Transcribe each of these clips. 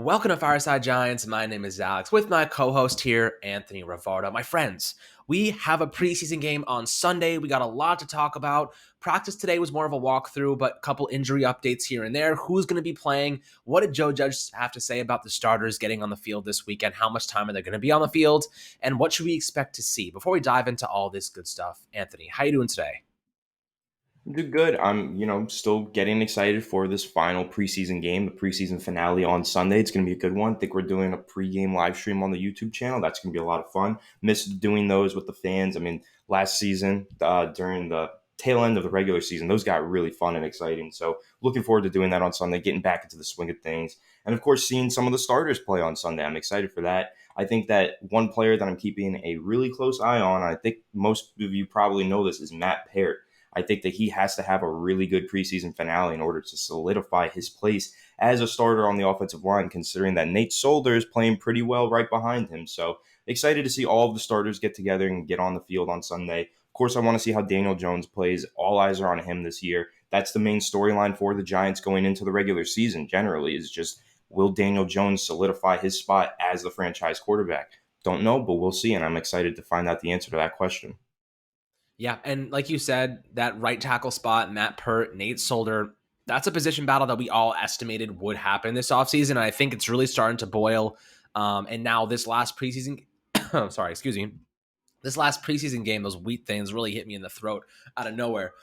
Welcome to Fireside Giants. My name is Alex with my co-host here, Anthony Rivardo. My friends, we have a preseason game on Sunday. We got a lot to talk about. Practice today was more of a walkthrough, but a couple injury updates here and there. Who's going to be playing? What did Joe Judge have to say about the starters getting on the field this weekend? How much time are they going to be on the field? And what should we expect to see? Before we dive into all this good stuff, Anthony, how you doing today? Do good. I'm still getting excited for this final preseason game, the preseason finale on Sunday. It's going to be a good one. I think we're doing a pregame live stream on the YouTube channel. That's going to be a lot of fun. Missed doing those with the fans. I mean, last season, during the tail end of the regular season, those got really fun and exciting. So looking forward to doing that on Sunday, getting back into the swing of things. And of course, seeing some of the starters play on Sunday. I'm excited for that. I think that one player that I'm keeping a really close eye on, I think most of you probably know this, is Matt Peart. I think that he has to have a really good preseason finale in order to solidify his place as a starter on the offensive line, considering that Nate Solder is playing pretty well right behind him. So excited to see all of the starters get together and get on the field on Sunday. Of course, I want to see how Daniel Jones plays. All eyes are on him this year. That's the main storyline for the Giants going into the regular season generally, is just, will Daniel Jones solidify his spot as the franchise quarterback? Don't know, but we'll see, and I'm excited to find out the answer to that question. Yeah, and like you said, that right tackle spot, Matt Peart, Nate Solder, that's a position battle that we all estimated would happen this offseason. And I think it's really starting to boil. And now this last preseason, sorry, excuse me, this last preseason game, those wheat things really hit me in the throat out of nowhere.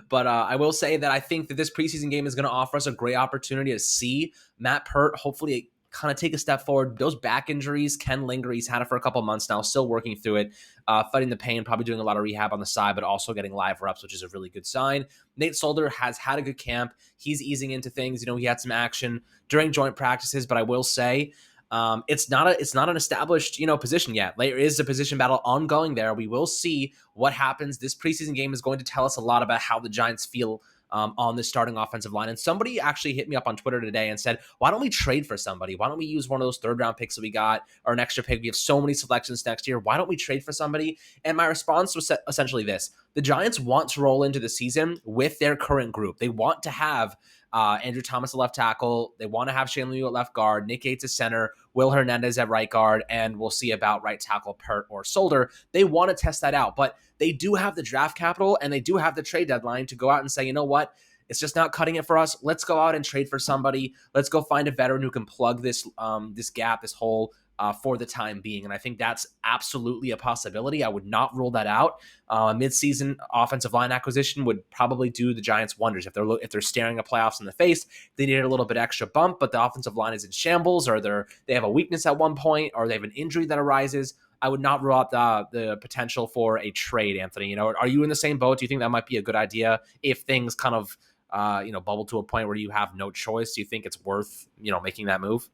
But I will say that I think that this preseason game is going to offer us a great opportunity to see Matt Peart hopefully kind of take a step forward. Those back injuries can linger. He's had it for a couple months now, still working through it, fighting the pain, probably doing a lot of rehab on the side, but also getting live reps, which is a really good sign. Nate Solder has had a good camp. He's easing into things. He had some action during joint practices, but I will say, it's not an established position yet. There is a position battle ongoing there. We will see what happens. This preseason game is going to tell us a lot about how the Giants feel on the starting offensive line. And somebody actually hit me up on Twitter today and said, why don't we trade for somebody? Why don't we use one of those third round picks that we got, or an extra pick? We have so many selections next year. Why don't we trade for somebody? And my response was essentially this: the Giants want to roll into the season with their current group. They want to have Andrew Thomas at left tackle. They want to have Shane Lemieux at left guard, Nick Gates at center, Will Hernandez at right guard, and we'll see about right tackle Peart or Solder. They want to test that out, but they do have the draft capital and they do have the trade deadline to go out and say, you know what? It's just not cutting it for us. Let's go out and trade for somebody. Let's go find a veteran who can plug this gap, this hole, for the time being. And I think that's absolutely a possibility. I would not rule that out. Mid-season offensive line acquisition would probably do the Giants wonders. If they're staring at playoffs in the face, they need a little bit extra bump, but the offensive line is in shambles, or they have a weakness at one point, or they have an injury that arises. I would not rule out the potential for a trade, Anthony. Are you in the same boat? Do you think that might be a good idea if things kind of bubble to a point where you have no choice? Do you think it's worth making that move?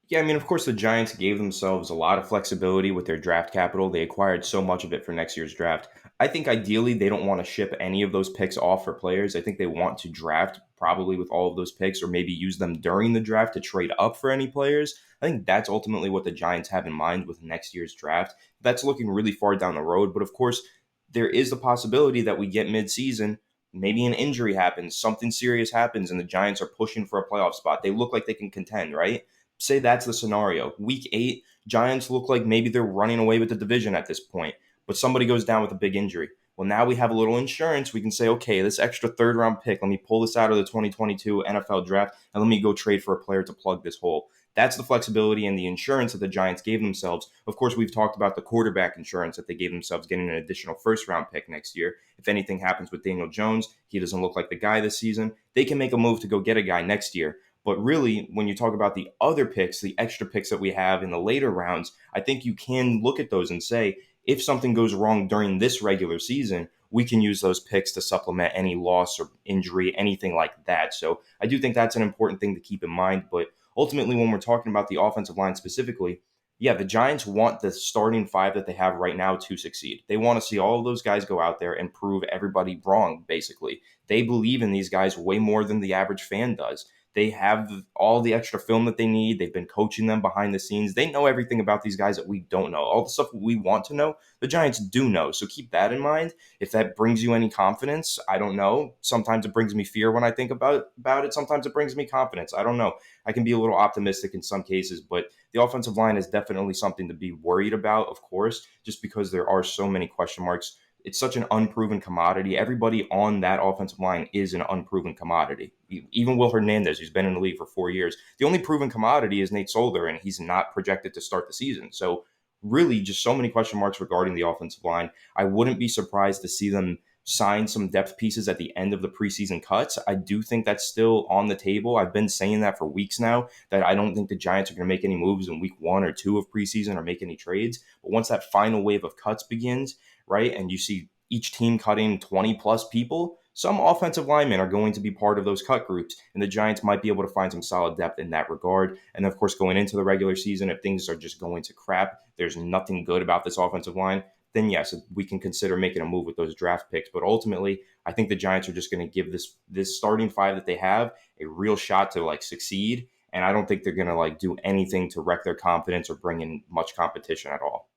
Yeah, I mean, of course, the Giants gave themselves a lot of flexibility with their draft capital. They acquired so much of it for next year's draft. I think ideally they don't want to ship any of those picks off for players. I think they want to draft probably with all of those picks, or maybe use them during the draft to trade up for any players. I think that's ultimately what the Giants have in mind with next year's draft. That's looking really far down the road. But of course, there is the possibility that we get midseason, maybe an injury happens, something serious happens, and the Giants are pushing for a playoff spot. They look like they can contend, right? Say that's the scenario. Week 8, Giants look like maybe they're running away with the division at this point, but somebody goes down with a big injury. Well, now we have a little insurance. We can say, okay, this extra third round pick, let me pull this out of the 2022 NFL draft and let me go trade for a player to plug this hole. That's the flexibility and the insurance that the Giants gave themselves. Of course, we've talked about the quarterback insurance that they gave themselves, getting an additional first round pick next year. If anything happens with Daniel Jones, he doesn't look like the guy this season, they can make a move to go get a guy next year. But really, when you talk about the other picks, the extra picks that we have in the later rounds, I think you can look at those and say, if something goes wrong during this regular season, we can use those picks to supplement any loss or injury, anything like that. So I do think that's an important thing to keep in mind. But ultimately, when we're talking about the offensive line specifically, yeah, the Giants want the starting five that they have right now to succeed. They want to see all of those guys go out there and prove everybody wrong, basically. They believe in these guys way more than the average fan does. They have all the extra film that they need. They've been coaching them behind the scenes. They know everything about these guys that we don't know. All the stuff we want to know, the Giants do know. So keep that in mind. If that brings you any confidence, I don't know. Sometimes it brings me fear when I think about it. Sometimes it brings me confidence. I don't know. I can be a little optimistic in some cases, but the offensive line is definitely something to be worried about, of course, just because there are so many question marks. It's such an unproven commodity. Everybody on that offensive line is an unproven commodity. Even Will Hernandez, who's been in the league for 4 years, the only proven commodity is Nate Solder, and he's not projected to start the season. So really just so many question marks regarding the offensive line. I wouldn't be surprised to see them sign some depth pieces at the end of the preseason cuts. I do think that's still on the table. I've been saying that for weeks now, that I don't think the Giants are going to make any moves in week 1 or 2 of preseason or make any trades. But once that final wave of cuts begins, right, and you see each team cutting 20 plus people, some offensive linemen are going to be part of those cut groups, and the Giants might be able to find some solid depth in that regard. And of course, going into the regular season, if things are just going to crap, there's nothing good about this offensive line, then yes, we can consider making a move with those draft picks. But ultimately, I think the Giants are just going to give this starting five that they have a real shot to like succeed. And I don't think they're going to like do anything to wreck their confidence or bring in much competition at all.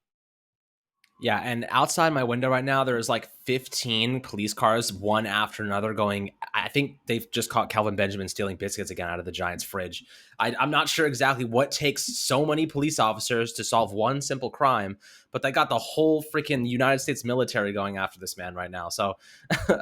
Yeah, and outside my window right now, there's like 15 police cars, one after another, going. I think they've just caught Kelvin Benjamin stealing biscuits again out of the Giants' fridge. I'm not sure exactly what takes so many police officers to solve one simple crime, but they got the whole freaking United States military going after this man right now. So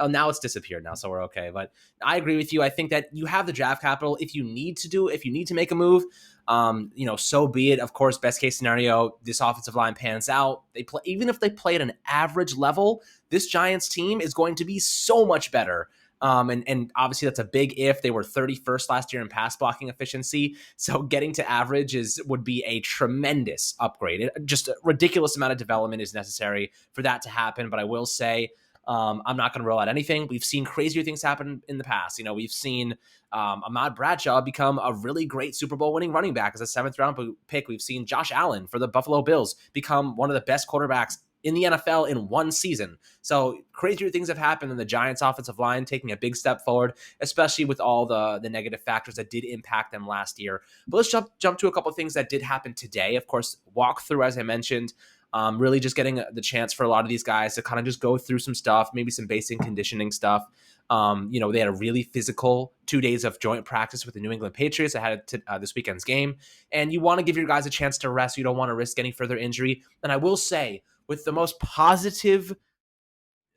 now it's disappeared now, so we're okay. But I agree with you. I think that you have the draft capital. If you need to make a move, so be it. Of course, best case scenario, this offensive line pans out. They play, even if they play at an average level, this Giants team is going to be so much better. And obviously that's a big if. They were 31st last year in pass blocking efficiency. So getting to average would be a tremendous upgrade. Just a ridiculous amount of development is necessary for that to happen. But I will say, I'm not going to rule out anything. We've seen crazier things happen in the past. We've seen Ahmad Bradshaw become a really great Super Bowl winning running back as a 7th round pick. We've seen Josh Allen for the Buffalo Bills become one of the best quarterbacks in the NFL in one season. So crazier things have happened in the Giants offensive line taking a big step forward, especially with all the negative factors that did impact them last year. But let's jump to a couple of things that did happen today. Of course, walk through, as I mentioned, really just getting the chance for a lot of these guys to kind of just go through some stuff, maybe some basic conditioning stuff. They had a really physical 2 days of joint practice with the New England Patriots ahead of this weekend's game. And you want to give your guys a chance to rest. You don't want to risk any further injury. And I will say, with the most positive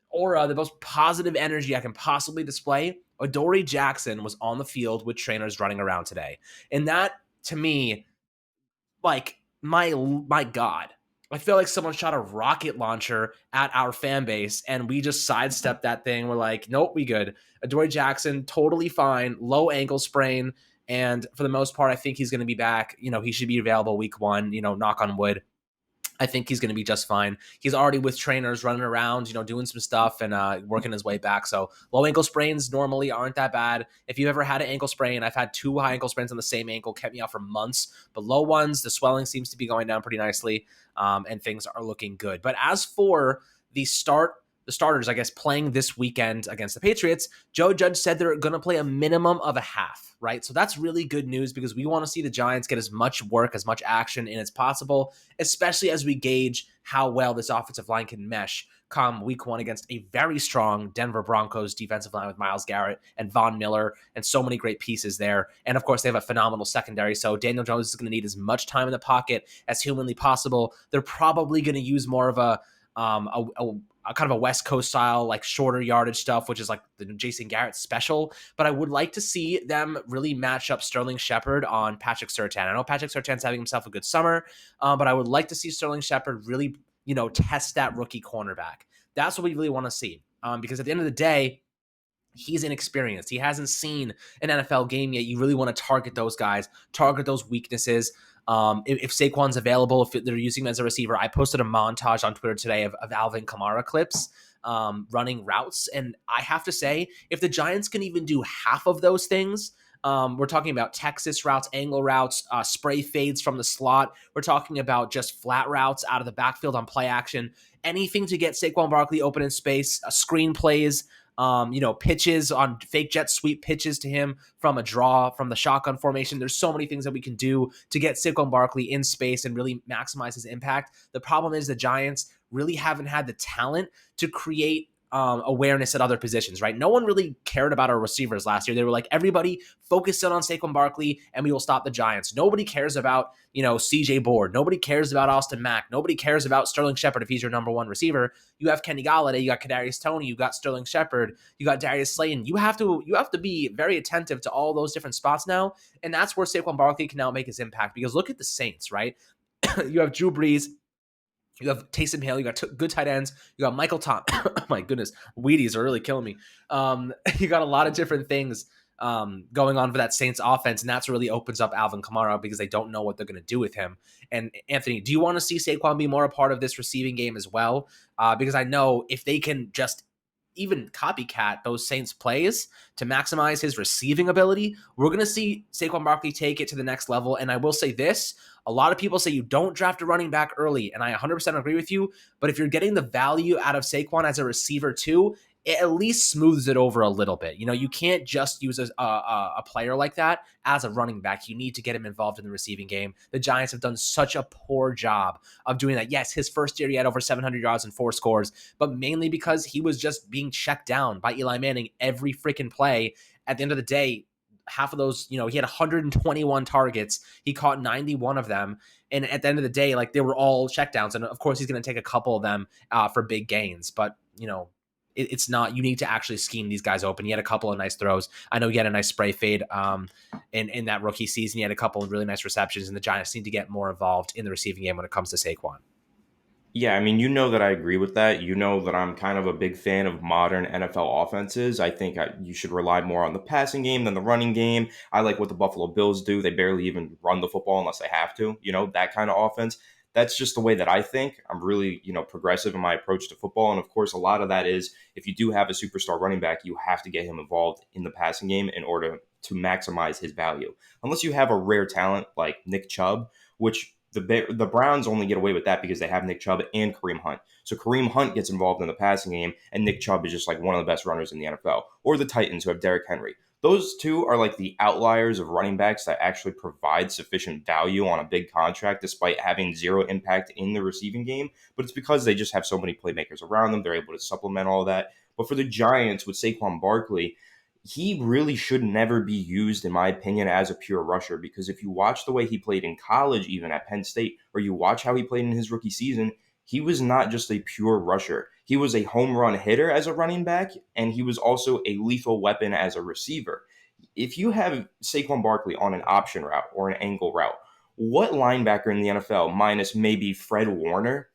aura, the most positive energy I can possibly display, Adoree Jackson was on the field with trainers running around today. And that, to me, like, my God, I feel like someone shot a rocket launcher at our fan base and we just sidestepped that thing. We're like, nope, we good. Adoree Jackson, totally fine, low ankle sprain. And for the most part, I think he's going to be back. He should be available week 1, knock on wood. I think he's going to be just fine. He's already with trainers running around, doing some stuff and working his way back. So low ankle sprains normally aren't that bad. If you've ever had an ankle sprain, I've had 2 high ankle sprains on the same ankle, kept me out for months. But low ones, the swelling seems to be going down pretty nicely, and things are looking good. But as for the starters, I guess, playing this weekend against the Patriots, Joe Judge said they're going to play a minimum of a half, right? So that's really good news because we want to see the Giants get as much work, as much action in as possible, especially as we gauge how well this offensive line can mesh come week 1 against a very strong Denver Broncos defensive line with Myles Garrett and Von Miller and so many great pieces there. And of course, they have a phenomenal secondary. So Daniel Jones is going to need as much time in the pocket as humanly possible. They're probably going to use more of a kind of a West Coast style, like shorter yardage stuff, which is like the Jason Garrett special. But I would like to see them really match up Sterling Shepard on Patrick Surtain. I know Patrick Surtain's having himself a good summer, but I would like to see Sterling Shepard really, test that rookie cornerback. That's what we really want to see, because at the end of the day, he's inexperienced. He hasn't seen an NFL game yet. You really want to target those guys, target those weaknesses. If Saquon's available, if they're using him as a receiver, I posted a montage on Twitter today of Alvin Kamara clips running routes. And I have to say, if the Giants can even do half of those things, we're talking about Texas routes, angle routes, spray fades from the slot. We're talking about just flat routes out of the backfield on play action. Anything to get Saquon Barkley open in space, screen plays, pitches on fake jet sweep pitches to him from a draw, from the shotgun formation. There's so many things that we can do to get Saquon Barkley in space and really maximize his impact. The problem is the Giants really haven't had the talent to create awareness at other positions, right? No one really cared about our receivers last year. They were like, everybody focus in on Saquon Barkley and we will stop the Giants. Nobody cares about, CJ Board. Nobody cares about Austin Mack. Nobody cares about Sterling Shepard if he's your number one receiver. You have Kenny Galladay, you got Kadarius Toney, you got Sterling Shepard, you got Darius Slayton. You have to be very attentive to all those different spots now, and that's where Saquon Barkley can now make his impact. Because look at the Saints, right? You have Drew Brees, you have Taysom Hill. You got good tight ends. You got Michael Thomas. Oh my goodness, Wheaties are really killing me. You got a lot of different things going on for that Saints offense, and that's really opens up Alvin Kamara because they don't know what they're going to do with him. And Anthony, do you want to see Saquon be more a part of this receiving game as well? Because I know if they can just even copycat those Saints plays to maximize his receiving ability, we're going to see Saquon Barkley take it to the next level. And I will say this, a lot of people say you don't draft a running back early, and I 100% agree with you, but if you're getting the value out of Saquon as a receiver too, it at least smooths it over a little bit. You can't just use a player like that as a running back. You need to get him involved in the receiving game. The Giants have done such a poor job of doing that. Yes, his first year he had over 700 yards and 4 scores, but mainly because he was just being checked down by Eli Manning every freaking play. At the end of the day, half of those, he had 121 targets. He caught 91 of them. And at the end of the day, they were all checkdowns. And of course, he's going to take a couple of them for big gains. But, it's not, you need to actually scheme these guys open. He had a couple of nice throws. I know he had a nice spray fade in that rookie season. He had a couple of really nice receptions, and the Giants need to get more involved in the receiving game when it comes to Saquon. Yeah, I mean, that I agree with that. That I'm kind of a big fan of modern NFL offenses. I think you should rely more on the passing game than the running game. I like what the Buffalo Bills do. They barely even run the football unless they have to, that kind of offense. That's just the way that I think. I'm really, progressive in my approach to football. And of course, a lot of that is if you do have a superstar running back, you have to get him involved in the passing game in order to maximize his value. Unless you have a rare talent like Nick Chubb, which the Browns only get away with that because they have Nick Chubb and Kareem Hunt. So Kareem Hunt gets involved in the passing game, and Nick Chubb is just one of the best runners in the NFL. Or the Titans, who have Derrick Henry. Those two are the outliers of running backs that actually provide sufficient value on a big contract despite having zero impact in the receiving game. But it's because they just have so many playmakers around them. They're able to supplement all that. But for the Giants with Saquon Barkley, he really should never be used, in my opinion, as a pure rusher, because if you watch the way he played in college, even at Penn State, or you watch how he played in his rookie season, he was not just a pure rusher. He was a home run hitter as a running back, and he was also a lethal weapon as a receiver. If you have Saquon Barkley on an option route or an angle route, what linebacker in the NFL, minus maybe Fred Warner,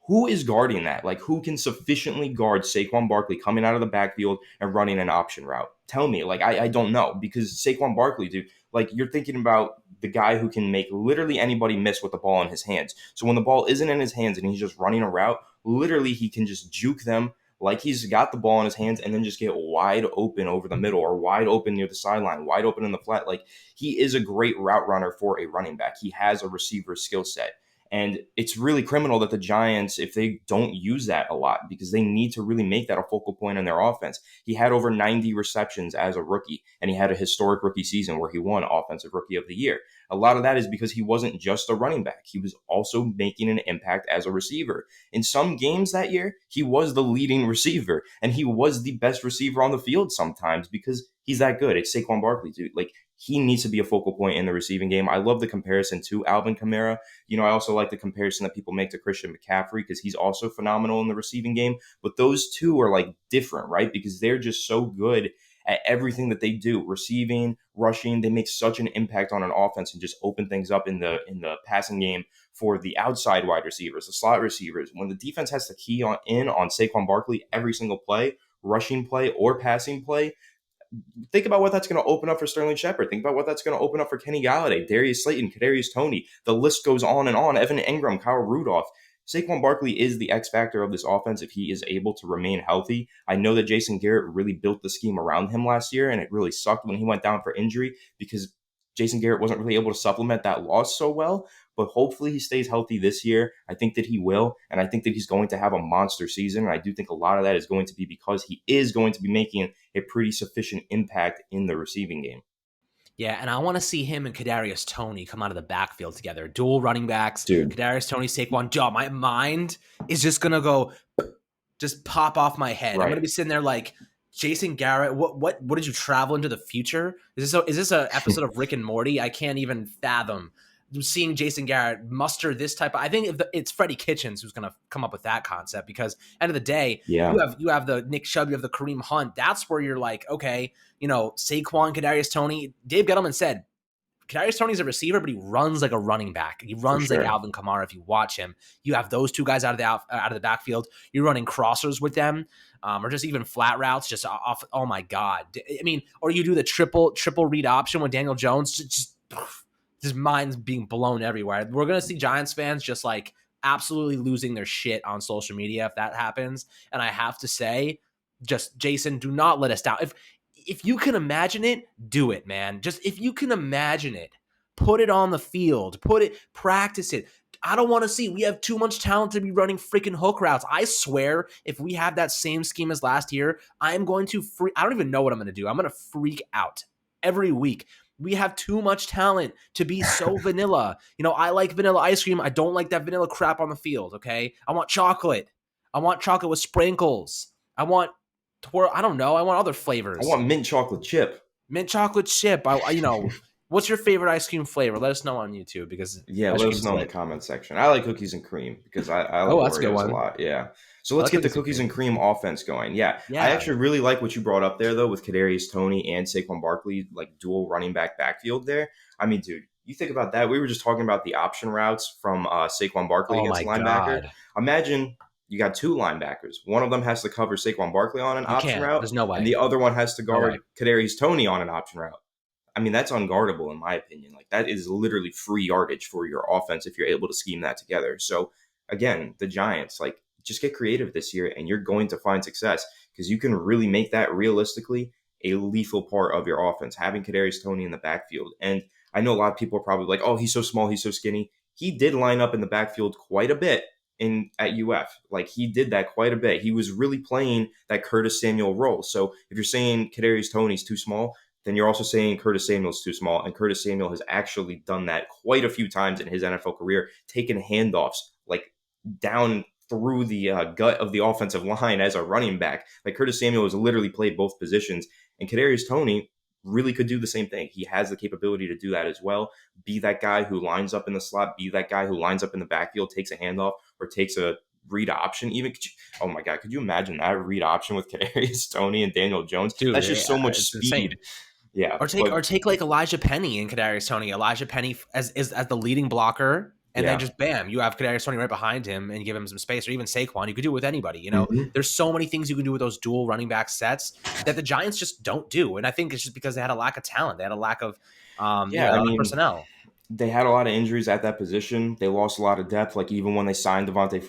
who is guarding that? Who can sufficiently guard Saquon Barkley coming out of the backfield and running an option route? Tell me. I don't know, because Saquon Barkley, dude, you're thinking about the guy who can make literally anybody miss with the ball in his hands. So when the ball isn't in his hands and he's just running a route, literally he can just juke them like he's got the ball in his hands and then just get wide open over the middle or wide open near the sideline, wide open in the flat. He is a great route runner for a running back. He has a receiver skill set. And it's really criminal that the Giants, if they don't use that a lot, because they need to really make that a focal point in their offense. He had over 90 receptions as a rookie, and he had a historic rookie season where he won Offensive Rookie of the Year. A lot of that is because he wasn't just a running back. He was also making an impact as a receiver. In some games that year, he was the leading receiver, and he was the best receiver on the field sometimes because he's that good. It's Saquon Barkley, dude. He needs to be a focal point in the receiving game. I love the comparison to Alvin Kamara. I also like the comparison that people make to Christian McCaffrey because he's also phenomenal in the receiving game. But those two are different, right? Because they're just so good at everything that they do, receiving, rushing. They make such an impact on an offense and just open things up in the passing game for the outside wide receivers, the slot receivers. When the defense has to key on Saquon Barkley every single play, rushing play or passing play, think about what that's going to open up for Sterling Shepard. Think about what that's going to open up for Kenny Galladay, Darius Slayton, Kadarius Toney. The list goes on and on. Evan Ingram, Kyle Rudolph. Saquon Barkley is the X factor of this offense if he is able to remain healthy. I know that Jason Garrett really built the scheme around him last year, and it really sucked when he went down for injury because Jason Garrett wasn't really able to supplement that loss so well. But hopefully he stays healthy this year. I think that he will. And I think that he's going to have a monster season. And I do think a lot of that is going to be because he is going to be making a pretty sufficient impact in the receiving game. Yeah, and I want to see him and Kadarius Toney come out of the backfield together. Dual running backs, Dude. Kadarius Toney, Saquon. Joe, my mind is just gonna go, just pop off my head. Right. I'm gonna be sitting there like, Jason Garrett. What did you travel into the future? Is this a episode of Rick and Morty? I can't even fathom seeing Jason Garrett muster this type of. I think it's Freddie Kitchens who's gonna come up with that concept, because end of the day, Yeah. you have the Nick Chubb, you have the Kareem Hunt. That's where you're like, okay, Saquon, Kadarius Toney. Dave Gettleman said Kadarius Toney's a receiver, but he runs like a running back. He runs like Alvin Kamara. If you watch him, you have those two guys out of the backfield. You're running crossers with them, or just even flat routes, just off. Oh my god! I mean, or you do the triple read option with Daniel Jones. Just minds being blown everywhere. We're gonna see Giants fans just like absolutely losing their shit on social media if that happens. And I have to say, just Jason, do not let us down. If you can imagine it, do it, man. Just if you can imagine it, put it on the field, practice it. I don't want to see. We have too much talent to be running freaking hook routes. I swear, if we have that same scheme as last year, I am going to I don't even know what I'm going to do. I'm going to freak out every week. We have too much talent to be so vanilla. I like vanilla ice cream. I don't like that vanilla crap on the field, okay? I want chocolate. I want chocolate with sprinkles. I want I don't know. I want other flavors. I want mint chocolate chip. Mint chocolate chip. What's your favorite ice cream flavor? Let us know on YouTube, because let us know in the comment section. I like cookies and cream because I like Oreos a lot. Yeah. So let's get the cookies and cream offense going. Yeah. I actually really like what you brought up there, though, with Kadarius Toney and Saquon Barkley, like dual running backfield there. I mean, dude, you think about that. We were just talking about the option routes from Saquon Barkley against linebacker. God. Imagine you got two linebackers. One of them has to cover Saquon Barkley on an option route. There's no way. And the other one has to guard Kadarius Toney on an option route. I mean, that's unguardable in my opinion. Like, that is literally free yardage for your offense if you're able to scheme that together. So again, the Giants, like, just get creative this year and you're going to find success, because you can really make that realistically a lethal part of your offense, having Kadarius Toney in the backfield. And I know a lot of people are probably like, oh, he's so small, he's so skinny. He did line up in the backfield quite a bit at UF. Like, he did that quite a bit. He was really playing that Curtis Samuel role. So if you're saying Kadarius Toney's too small, then you're also saying Curtis Samuel's too small. And Curtis Samuel has actually done that quite a few times in his NFL career, taken handoffs like down through the gut of the offensive line as a running back. Like, Curtis Samuel has literally played both positions, and Kadarius Toney really could do the same thing. He has the capability to do that as well. Be that guy who lines up in the slot, be that guy who lines up in the backfield, takes a handoff, or takes a read option. Even, oh my God, could you imagine that read option with Kadarius Toney and Daniel Jones? Dude, that's just so much speed. Insane. Yeah. Or take like Elijah Penny and Kadarius Toney. Elijah Penny as the leading blocker. And then just bam, you have Kadarius Toney right behind him and give him some space, or even Saquon. You could do it with anybody. There's so many things you can do with those dual running back sets that the Giants just don't do. And I think it's just because they had a lack of talent. They had a lack of personnel. They had a lot of injuries at that position. They lost a lot of depth. Like, even when they signed Devontae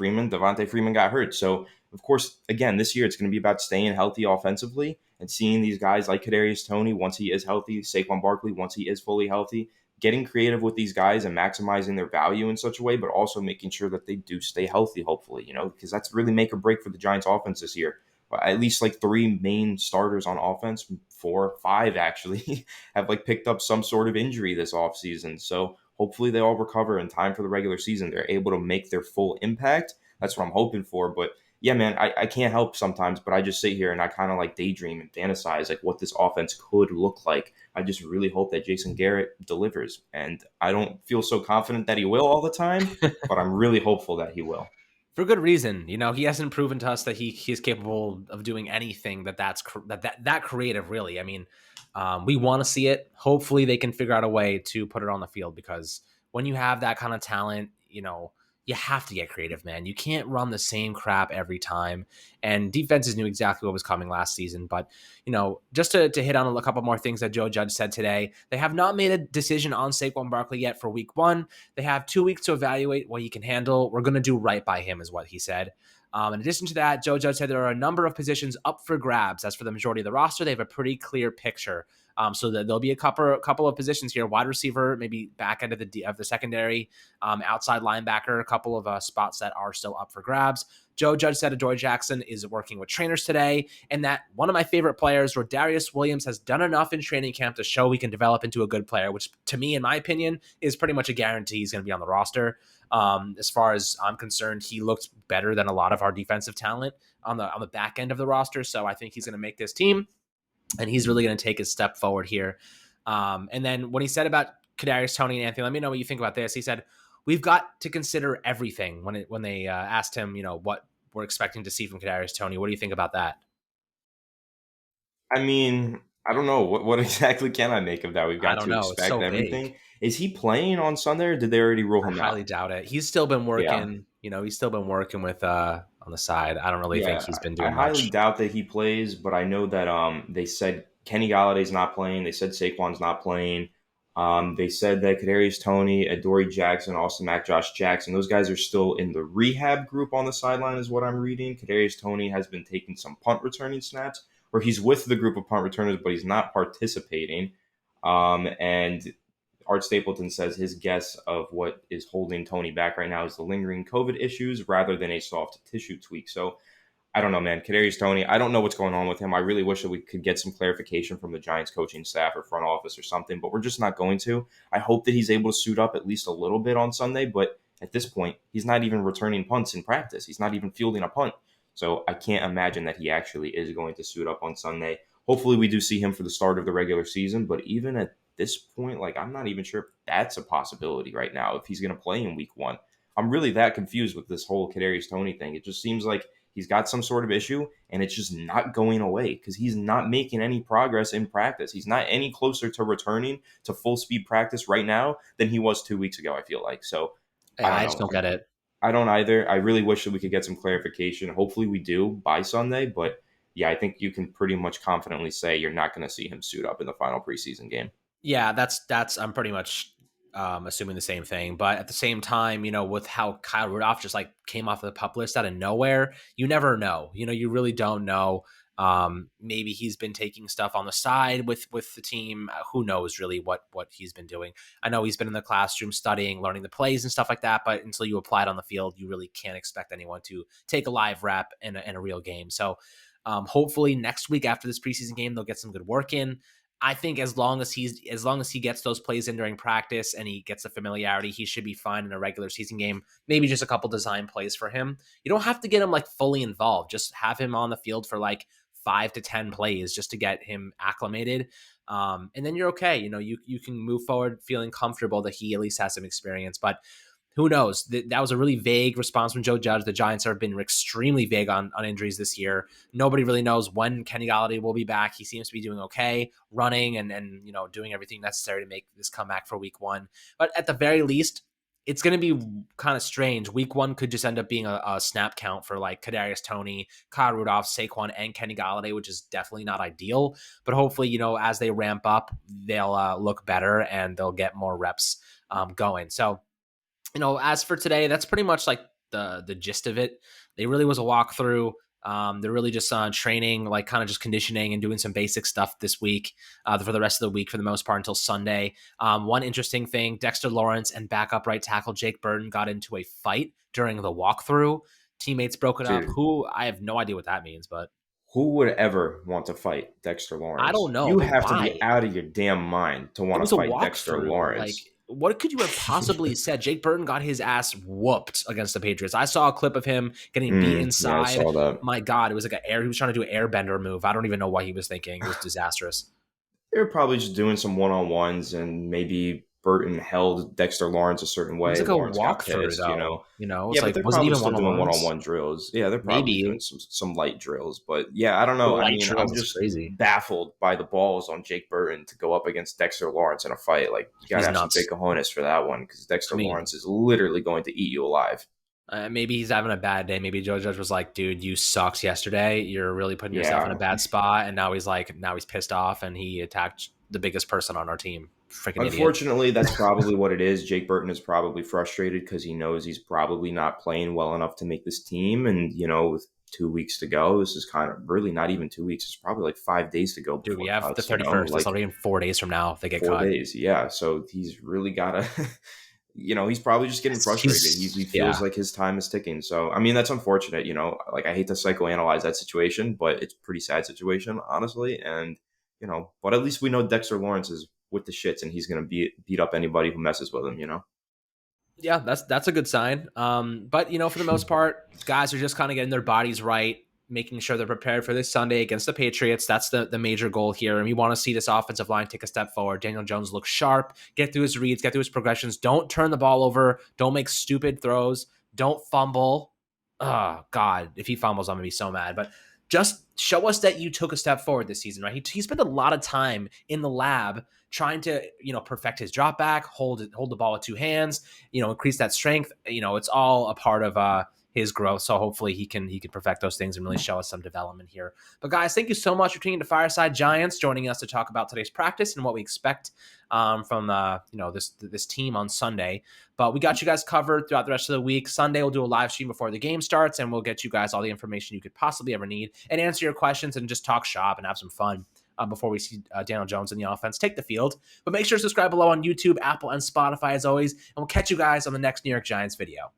Freeman got hurt. So, of course, again, this year it's going to be about staying healthy offensively and seeing these guys like Kadarius Toney once he is healthy, Saquon Barkley once he is fully healthy, getting creative with these guys and maximizing their value in such a way, but also making sure that they do stay healthy, hopefully, because that's really make or break for the Giants offense this year. At least like 3 main starters on offense, 4, 5 actually, have like picked up some sort of injury this offseason. So hopefully they all recover in time for the regular season. They're able to make their full impact. That's what I'm hoping for. But yeah, man, I can't help sometimes, but I just sit here and I kind of like daydream and fantasize like what this offense could look like. I just really hope that Jason Garrett delivers. And I don't feel so confident that he will all the time, but I'm really hopeful that he will. For good reason. He hasn't proven to us that he's capable of doing anything that's creative, really. I mean, we want to see it. Hopefully they can figure out a way to put it on the field, because when you have that kind of talent, you have to get creative, man. You can't run the same crap every time. And defenses knew exactly what was coming last season. But, just to hit on a couple more things that Joe Judge said today, they have not made a decision on Saquon Barkley yet for week 1. They have 2 weeks to evaluate what he can handle. We're going to do right by him, is what he said. In addition to that, Joe Judge said there are a number of positions up for grabs. As for the majority of the roster, they have a pretty clear picture. So that there'll be a couple of positions here: wide receiver, maybe back end of the secondary, outside linebacker, a couple of spots that are still up for grabs. Joe Judge said Adoree Jackson is working with trainers today, and that one of my favorite players, Rodarius Williams, has done enough in training camp to show he can develop into a good player, which to me, in my opinion, is pretty much a guarantee he's going to be on the roster. As far as I'm concerned, he looked better than a lot of our defensive talent on the back end of the roster, so I think he's going to make this team, and he's really going to take a step forward here. And then when he said about Kadarius Toney and Anthony, let me know what you think about this. He said, we've got to consider everything when they asked him, what we're expecting to see from Kadarius Toney. What do you think about that? I mean, I don't know. What exactly can I make of that? We've I got don't to know. It's expect so vague. everything. Is he playing on Sunday, or did they already rule I him highly out? doubt it. He's still been Yeah. working, he's still been working with on the side. I don't really think Yeah, he's been I doing highly much. doubt that he plays, but I know that they said Kenny Galladay's not playing. They said Saquon's not playing. They said that Kadarius Toney, Adoree Jackson, Austin Mack, Josh Jackson, those guys are still in the rehab group on the sideline, is what I'm reading. Kadarius Toney has been taking some punt returning snaps, where he's with the group of punt returners, but he's not participating. And Art Stapleton says his guess of what is holding Toney back right now is the lingering COVID issues rather than a soft tissue tweak. So I don't know, man. Kadarius Toney, I don't know what's going on with him. I really wish that we could get some clarification from the Giants coaching staff or front office or something, but we're just not going to. I hope that he's able to suit up at least a little bit on Sunday, but at this point, he's not even returning punts in practice. He's not even fielding a punt. So I can't imagine that he actually is going to suit up on Sunday. Hopefully, we do see him for the start of the regular season, but even at this point, like, I'm not even sure if that's a possibility right now, if he's going to play in week one. I'm really that confused with this whole Kadarius Toney thing. It just seems like he's got some sort of issue and it's just not going away because he's not making any progress in practice. He's not any closer to returning to full speed practice right now than he was 2 weeks ago, I feel like. So I Yeah, don't I just know. don't get it. I don't either. I really wish that we could get some clarification. Hopefully we do by Sunday, but yeah, I think you can pretty much confidently say you're not going to see him suit up in the final preseason game. Yeah, that's I'm pretty much assuming the same thing. But at the same time, with how Kyle Rudolph just like came off the pup list out of nowhere, you never know. You really don't know. Maybe he's been taking stuff on the side with the team. Who knows really what he's been doing? I know he's been in the classroom studying, learning the plays and stuff like that. But until you apply it on the field, you really can't expect anyone to take a live rep in a real game. So hopefully next week after this preseason game, they'll get some good work in. I think as long as he gets those plays in during practice and he gets the familiarity, he should be fine in a regular season game. Maybe just a couple design plays for him. You don't have to get him like fully involved. Just have him on the field for like 5 to 10 plays just to get him acclimated. And then you're okay. You can move forward feeling comfortable that he at least has some experience. But who knows? That was a really vague response from Joe Judge. The Giants have been extremely vague on injuries this year. Nobody really knows when Kenny Golladay will be back. He seems to be doing okay, running and doing everything necessary to make this comeback for week one. But at the very least, it's going to be kind of strange. Week one could just end up being a snap count for like Kadarius Toney, Kyle Rudolph, Saquon, and Kenny Golladay, which is definitely not ideal. But hopefully, as they ramp up, they'll look better and they'll get more reps going. So, as for today, that's pretty much like the gist of it. They really was a walkthrough. They're really just training, like kind of just conditioning and doing some basic stuff this week for the rest of the week for the most part until Sunday. One interesting thing, Dexter Lawrence and backup right tackle Jake Burton got into a fight during the walkthrough. Teammates broke it up. Dude, I have no idea what that means, but who would ever want to fight Dexter I Lawrence? don't know, You but have to be why? out of your damn mind to It want was to a fight Dexter walkthrough. Like, Lawrence. what could you have possibly said? Jake Burton got his ass whooped against the Patriots. I saw a clip of him getting beat Yeah, I inside. saw that. My God, it was like he was trying to do an airbender move. I don't even know what he was thinking. It was disastrous. They're probably just doing some one on ones, and maybe Burton held Dexter Lawrence a certain It was way. like a Lawrence got walkthrough, pissed, you though. know. It's Yeah, but like, they're was it probably even still one on doing one on ones? one drills. Yeah, they're probably Maybe. doing some light drills. But yeah, I don't know. I Light mean, drills I'm is just crazy. baffled by the balls on Jake Burton to go up against Dexter Lawrence in a fight. Like, you gotta He's have some big nuts. cojones for that one because I Dexter mean, Lawrence is literally going to eat you alive. maybe he's having a bad day. Maybe Joe Judge was like, dude, you sucked yesterday. You're really putting yourself in a Yeah, bad spot. And now he's pissed off and he attacked the biggest person on our team. freaking idiot. Unfortunately, that's probably what it is. Jake Burton is probably frustrated because he knows he's probably not playing well enough to make this team. And, with 2 weeks to go, this is kind of really not even 2 weeks. It's probably like 5 days to go Dude, before we have the cuts, 31st. That's like already in 4 days from now if they get 4 cut. days. Yeah. So he's really got to, he's probably just getting frustrated. He feels Yeah. like his time is ticking. So, I mean, that's unfortunate. Like I hate to psychoanalyze that situation, but it's a pretty sad situation, honestly. And, but at least we know Dexter Lawrence is with the shits and he's going to beat up anybody who messes with him. Yeah, that's a good sign. But for the most part, guys are just kind of getting their bodies right, making sure they're prepared for this Sunday against the Patriots. That's the major goal here. And we want to see this offensive line take a step forward. Daniel Jones looks sharp, get through his reads, get through his progressions. Don't turn the ball over. Don't make stupid throws. Don't fumble. Oh, God, if he fumbles, I'm going to be so mad. But just show us that you took a step forward this season, right? He spent a lot of time in the lab trying to, perfect his drop back, hold the ball with two hands, increase that strength. It's all a part of his growth. So hopefully he can perfect those things and really show us some development here. But guys, thank you so much for tuning to Fireside Giants, joining us to talk about today's practice and what we expect from this team on Sunday. But we got you guys covered throughout the rest of the week. Sunday we'll do a live stream before the game starts, and we'll get you guys all the information you could possibly ever need and answer your questions and just talk shop and have some fun. Before we see Daniel Jones in the offense take the field. But make sure to subscribe below on YouTube, Apple, and Spotify as always. And we'll catch you guys on the next New York Giants video.